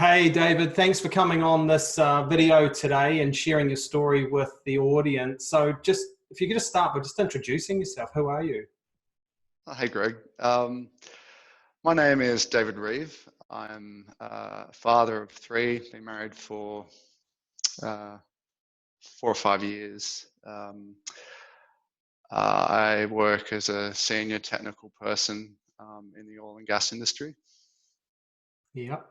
Hey, David, thanks for coming on this video today and sharing your story with the audience. So if you could just start by just introducing yourself, who are you? Hey, Greg. My name is David Reeve. I'm a father of three, been married for uh, 4 or 5 years. I work as a senior technical person in the oil and gas industry. Yep.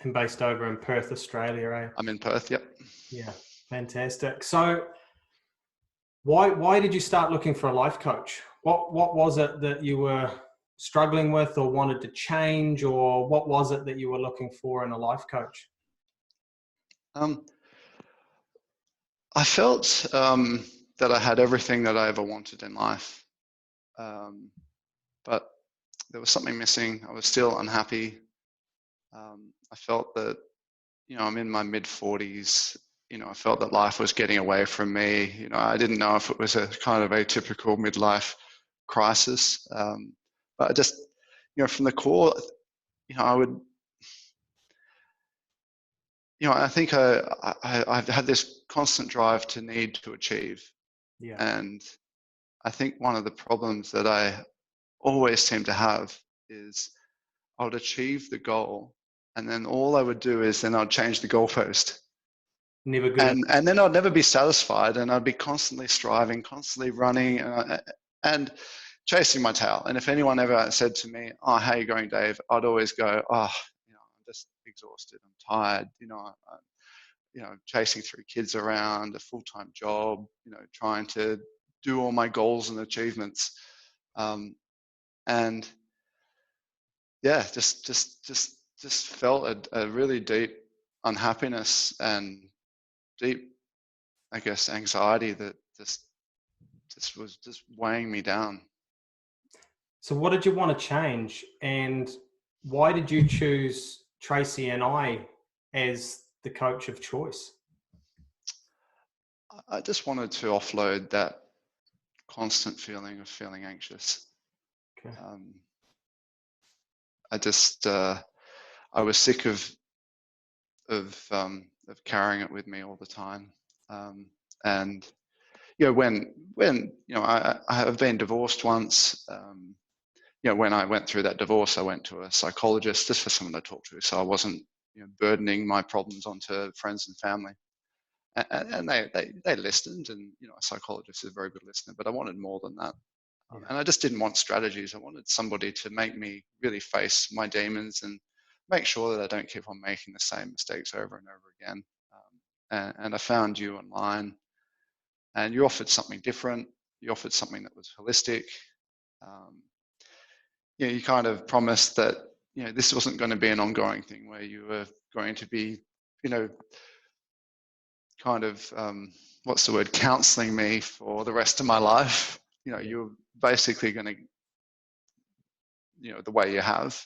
And based over in Perth, Australia, eh? I'm in Perth, yep. Yeah, fantastic. So why did you start looking for a life coach? What was it that you were struggling with or wanted to change, or what was it that you were looking for in a life coach? Um, I felt that I had everything that I ever wanted in life, but there was something missing. I was still unhappy. I felt that, I'm in my mid 40s. I felt that life was getting away from me. I didn't know if it was a kind of atypical midlife crisis. But I just, from the core, I would, I think I've had this constant drive to need to achieve. Yeah. And I think one of the problems that I always seem to have is I would achieve the goal, and then all I would do is then I'd change the goalpost. Never good enough. And then I'd never be satisfied, and I'd be constantly striving, constantly running, and chasing my tail. And if anyone ever said to me, "Oh, how are you going, Dave?" I'd always go, "Oh, I'm just exhausted. I'm tired. Chasing three kids around, a full-time job, trying to do all my goals and achievements." And yeah, just felt a really deep unhappiness and deep, I guess, anxiety that just was just weighing me down. So what did you want to change, and why did you choose Tracy and I as the coach of choice? I just wanted to offload that constant feeling of feeling anxious. Okay. I just I was sick of carrying it with me all the time. And when I have been divorced once. When I went through that divorce, I went to a psychologist just for someone to talk to, so I wasn't burdening my problems onto friends and family. And they listened, and a psychologist is a very good listener, but I wanted more than that. Yeah. And I just didn't want strategies. I wanted somebody to make me really face my demons and make sure that I don't keep on making the same mistakes over and over again. And I found you online, and you offered something different. You offered something that was holistic. You kind of promised that this wasn't going to be an ongoing thing where you were going to be, kind of what's the word, counseling me for the rest of my life. You're basically going to, the way you have,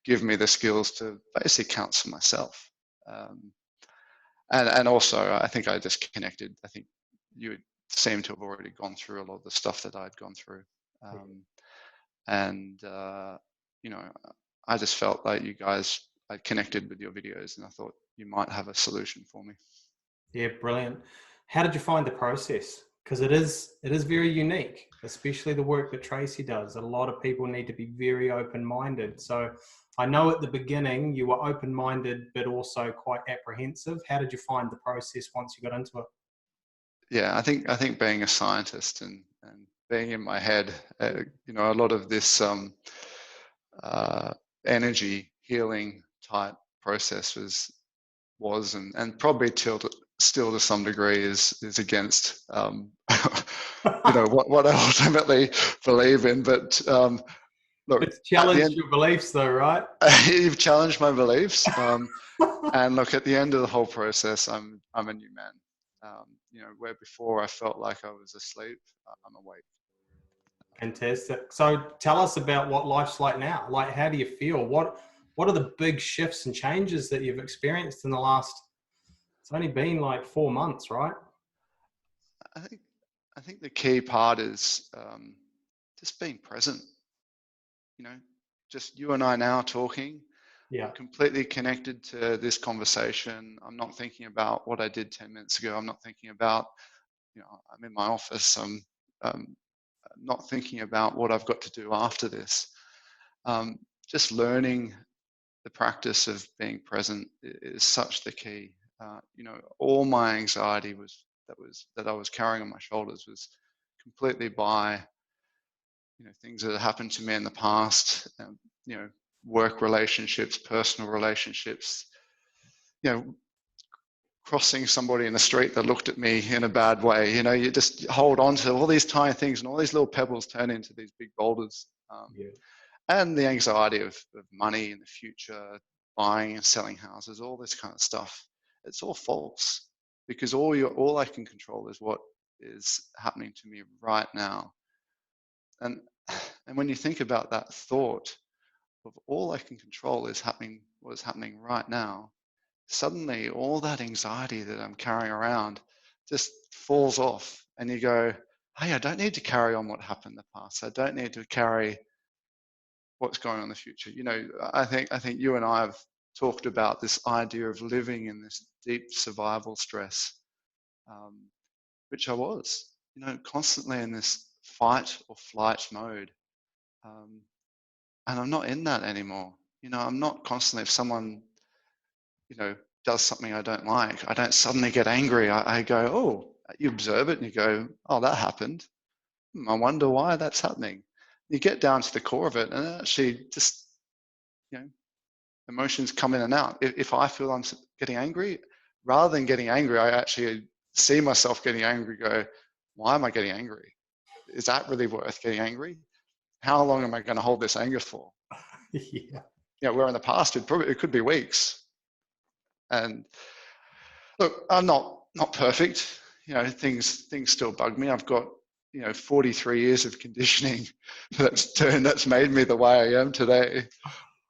give me the skills to basically counsel myself. And also, I think I just connected. I think you seem to have already gone through a lot of the stuff that I'd gone through. And I just felt like I connected with your videos, and I thought you might have a solution for me. Yeah, brilliant. How did you find the process? Because it is very unique, especially the work that Tracy does. A lot of people need to be very open-minded. So I know at the beginning you were open-minded, but also quite apprehensive. How did you find the process once you got into it? Yeah, I think being a scientist and being in my head, a lot of this energy healing type process was and probably still to some degree is against what I ultimately believe in. But look, It's challenged your beliefs though, right? You've challenged my beliefs. And look, at the end of the whole process, I'm a new man. Where before I felt like I was asleep, I'm awake. Fantastic. So tell us about what life's like now. Like, how do you feel? What are the big shifts and changes that you've experienced in the last, it's only been like 4 months, right? I think the key part is just being present. Just you and I now talking. Yeah. completely connected to this conversation. I'm not thinking about what I did 10 minutes ago. I'm not thinking about, I'm in my office. I'm not thinking about what I've got to do after this. Just learning the practice of being present is such the key. All my anxiety that I was carrying on my shoulders was completely by things that had happened to me in the past. Work relationships, personal relationships. Crossing somebody in the street that looked at me in a bad way. You just hold on to all these tiny things, and all these little pebbles turn into these big boulders. Yeah. And the anxiety of money in the future, buying and selling houses, all this kind of stuff. It's all false, because all I can control is what is happening to me right now. And when you think about that thought of all I can control is what is happening right now, suddenly all that anxiety that I'm carrying around just falls off, and you go, hey, I don't need to carry on what happened in the past. I don't need to carry what's going on in the future. I think you and I have talked about this idea of living in this deep survival stress, which I was, constantly in this fight or flight mode. And I'm not in that anymore. I'm not constantly, if someone, does something I don't like, I don't suddenly get angry. I go, oh, you observe it and you go, oh, that happened. I wonder why that's happening. You get down to the core of it, and actually just, emotions come in and out. If I feel I'm getting angry, rather than getting angry, I actually see myself getting angry, go, why am I getting angry? Is that really worth getting angry? How long am I going to hold this anger for? Yeah. Where in the past, it could be weeks. And look, I'm not perfect. Things still bug me. I've got 43 years of conditioning that's made me the way I am today,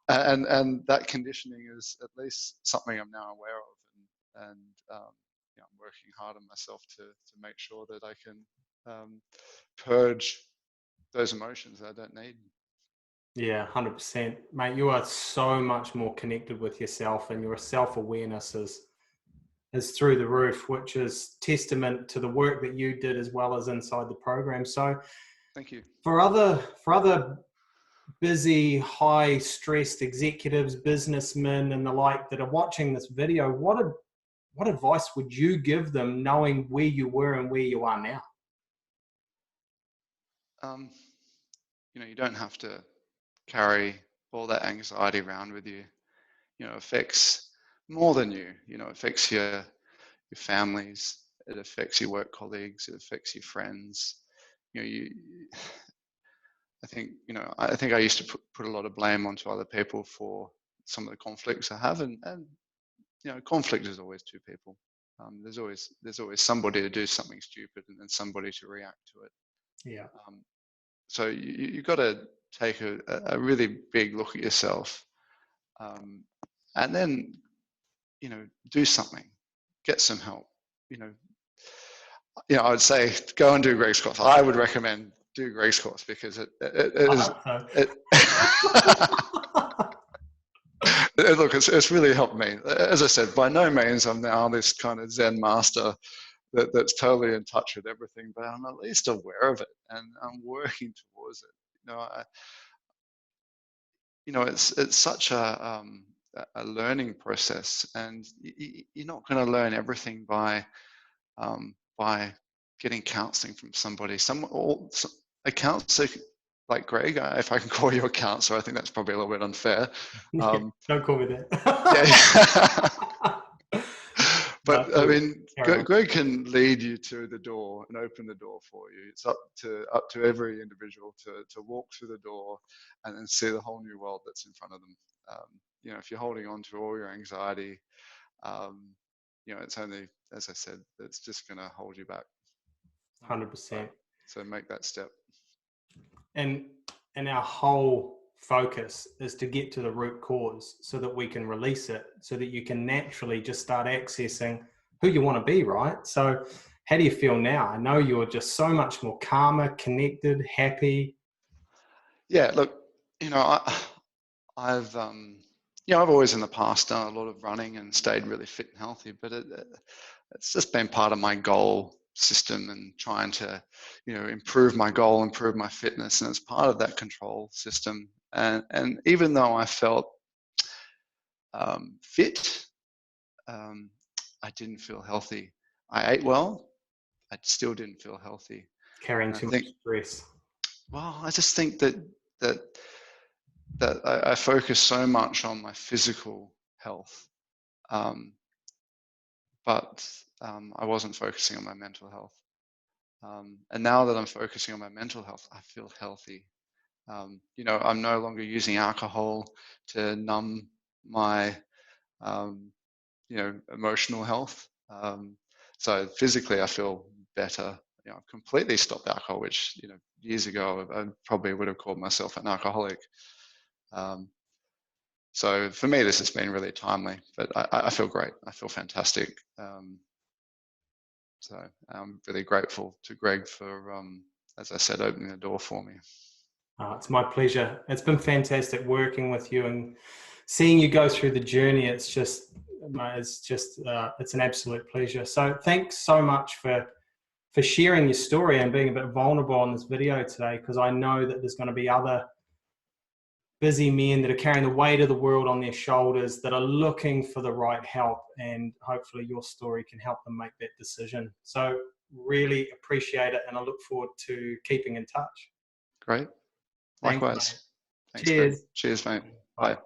and that conditioning is at least something I'm now aware of, and I'm working hard on myself to make sure that I can purge those emotions that I don't need. Yeah, 100%. Mate, you are so much more connected with yourself, and your self-awareness is through the roof, which is testament to the work that you did as well as inside the program. So Thank you. for other busy, high stressed executives, businessmen and the like that are watching this video, what advice would you give them, knowing where you were and where you are now? You don't have to carry all that anxiety around with you. It affects more than you. It affects your families. It affects your work colleagues. It affects your friends. I think I used to put a lot of blame onto other people for some of the conflicts I have, and conflict is always two people. There's always somebody to do something stupid and then somebody to react to it. Yeah. So you got to take a really big look at yourself, and then do something, get some help. I would say go and do Greg's course. I would recommend do Greg's course, because it is. Look, it's really helped me. As I said, by no means I'm now this kind of Zen master that's totally in touch with everything, but I'm at least aware of it, and I'm working towards it. It's such a learning process, and you're not going to learn everything by getting counseling from somebody. A counselor like Greg, if I can call you a counselor, I think that's probably a little bit unfair. Don't call me that. Yeah. But I mean, Greg can lead you to the door and open the door for you. It's up to every individual to walk through the door and then see the whole new world that's in front of them. If you're holding on to all your anxiety, it's only, as I said, it's just going to hold you back. 100%. So make that step. And our whole focus is to get to the root cause so that we can release it, so that you can naturally just start accessing who you want to be, right? So how do you feel now? I know you're just so much more calmer, connected, happy. Yeah, look, I've I've always in the past done a lot of running and stayed really fit and healthy, but it's just been part of my goal system and trying to, improve my goal, improve my fitness, and it's part of that control system. And even though I felt fit, I didn't feel healthy. I ate well, I still didn't feel healthy. Carrying And I too think, much stress. well, I just think that I focus so much on my physical health, but I wasn't focusing on my mental health. And now that I'm focusing on my mental health, I feel healthy. I'm no longer using alcohol to numb my, emotional health. So physically, I feel better. I've completely stopped alcohol, which, years ago, I probably would have called myself an alcoholic. So for me, this has been really timely, but I feel great. I feel fantastic. So I'm really grateful to Greg for, as I said, opening the door for me. It's my pleasure. It's been fantastic working with you and seeing you go through the journey. It's an absolute pleasure. So thanks so much for sharing your story and being a bit vulnerable on this video today, because I know that there's going to be other busy men that are carrying the weight of the world on their shoulders that are looking for the right help, and hopefully your story can help them make that decision. So really appreciate it, and I look forward to keeping in touch. Great. Thanks, Likewise. mate. Thanks, Greg. Cheers. Cheers, mate. Bye. Bye.